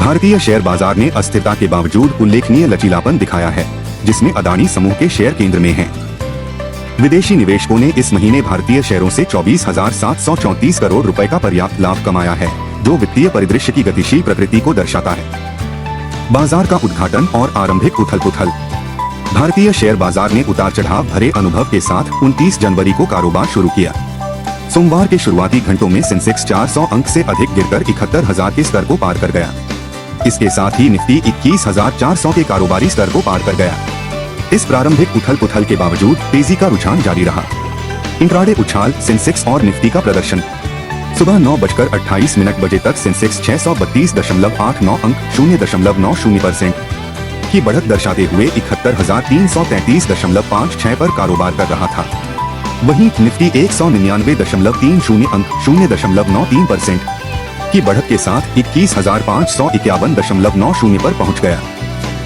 भारतीय शेयर बाजार ने अस्थिरता के बावजूद उल्लेखनीय लचीलापन दिखाया है, जिसमें अदानी समूह के शेयर केंद्र में हैं। विदेशी निवेशकों ने इस महीने भारतीय शेयरों से 24,734 करोड़ रुपए का पर्याप्त लाभ कमाया है, जो वित्तीय परिदृश्य की गतिशील प्रकृति को दर्शाता है। बाजार का उद्घाटन और आरंभिक उथल-पुथल। भारतीय शेयर बाजार ने उतार चढ़ाव भरे अनुभव के साथ 29 जनवरी को कारोबार शुरू किया। सोमवार के शुरुआती घंटों में सेंसेक्स 400 अंक से अधिक गिरकर 71,000 के स्तर को पार कर गया। इसके साथ ही निफ्टी 21,400 के कारोबारी स्तर को पार कर गया। इस प्रारंभिक उथल-पुथल के बावजूद तेजी का रुझान जारी रहा। इंट्राडे उछाल, सेंसेक्स और निफ्टी का प्रदर्शन। सुबह 9:28 बजे तक सेंसेक्स 632.89 अंक 0.90% की बढ़त दर्शाते हुए 71,333.56 पर कारोबार कर रहा था। वहीं निफ्टी 199.30 अंक 0.93% की बढ़त के साथ 21,551.90 पर पहुंच गया।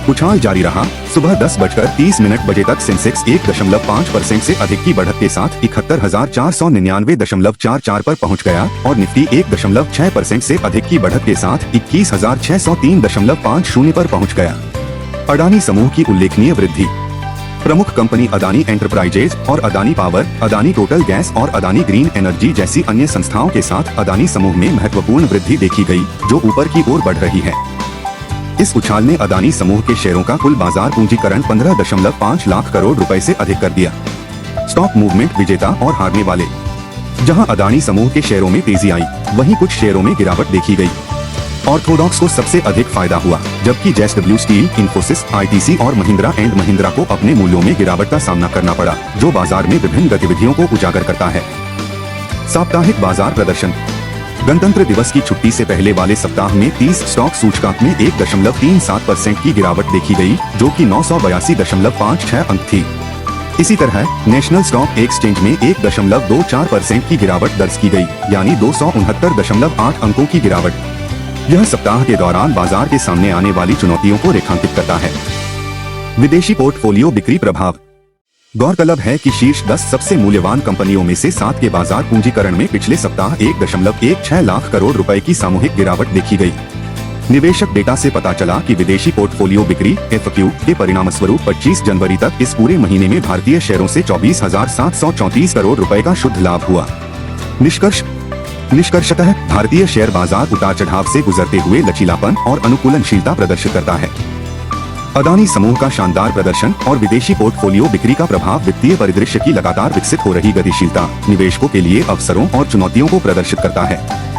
उछाल जारी रहा। सुबह 10:30 बजे तक सेंसेक्स 1.5% से अधिक की बढ़त के साथ 71,499.44 पर पहुंच गया और निफ्टी 1.6% से अधिक की बढ़त के साथ 21,603.50 पर पहुंच गया। अडानी समूह की उल्लेखनीय वृद्धि। प्रमुख कंपनी अडानी एंटरप्राइजेज और Adani power, Adani total gas और अडानी ग्रीन एनर्जी जैसी अन्य संस्थाओं के साथ अडानी समूह में महत्वपूर्ण वृद्धि देखी गई, जो ऊपर की ओर बढ़ रही है। इस उछाल ने अडानी समूह के शेयरों का कुल बाजार पूंजीकरण 15.5 लाख करोड़ रुपए से अधिक कर दिया। स्टॉक मूवमेंट विजेता और हारने वाले। जहां अडानी समूह के शेयरों में तेजी आई, वहीं कुछ शेयरों में गिरावट देखी गई। ऑर्थोडॉक्स को सबसे अधिक फायदा हुआ, जबकि जेएसडब्ल्यू स्टील, इन्फोसिस, आईटीसी और महिंद्रा एंड महिंद्रा को अपने मूल्यों में गिरावट का सामना करना पड़ा, जो बाजार में विभिन्न गतिविधियों को उजागर करता है। साप्ताहिक बाजार प्रदर्शन। गणतंत्र दिवस की छुट्टी से पहले वाले सप्ताह में 30 स्टॉक सूचकांक में 1.37% की गिरावट देखी गई, जो कि 982.56 अंक थी। इसी तरह नेशनल स्टॉक एक्सचेंज में 1.24% की गिरावट दर्ज की गई, यानी 269.8 अंकों की गिरावट। यह सप्ताह के दौरान बाजार के सामने आने वाली चुनौतियों को रेखांकित करता है। विदेशी पोर्टफोलियो बिक्री प्रभाव। गौरतलब है कि शीर्ष 10 सबसे मूल्यवान कंपनियों में से 7 के बाजार पूंजीकरण में पिछले सप्ताह 1.16 लाख करोड़ रुपए की सामूहिक गिरावट देखी गई। निवेशक डेटा से पता चला कि विदेशी पोर्टफोलियो बिक्री (FQ) के परिणामस्वरूप 25 जनवरी तक इस पूरे महीने में भारतीय शेयरों से 24,734 करोड़ रुपए का शुद्ध लाभ हुआ। निष्कर्षतः भारतीय शेयर बाजार उतार चढ़ाव से गुजरते हुए लचीलापन और अनुकूलनशीलता प्रदर्शित करता है। अडानी समूह का शानदार प्रदर्शन और विदेशी पोर्टफोलियो बिक्री का प्रभाव वित्तीय परिदृश्य की लगातार विकसित हो रही गतिशीलता, निवेशकों के लिए अवसरों और चुनौतियों को प्रदर्शित करता है।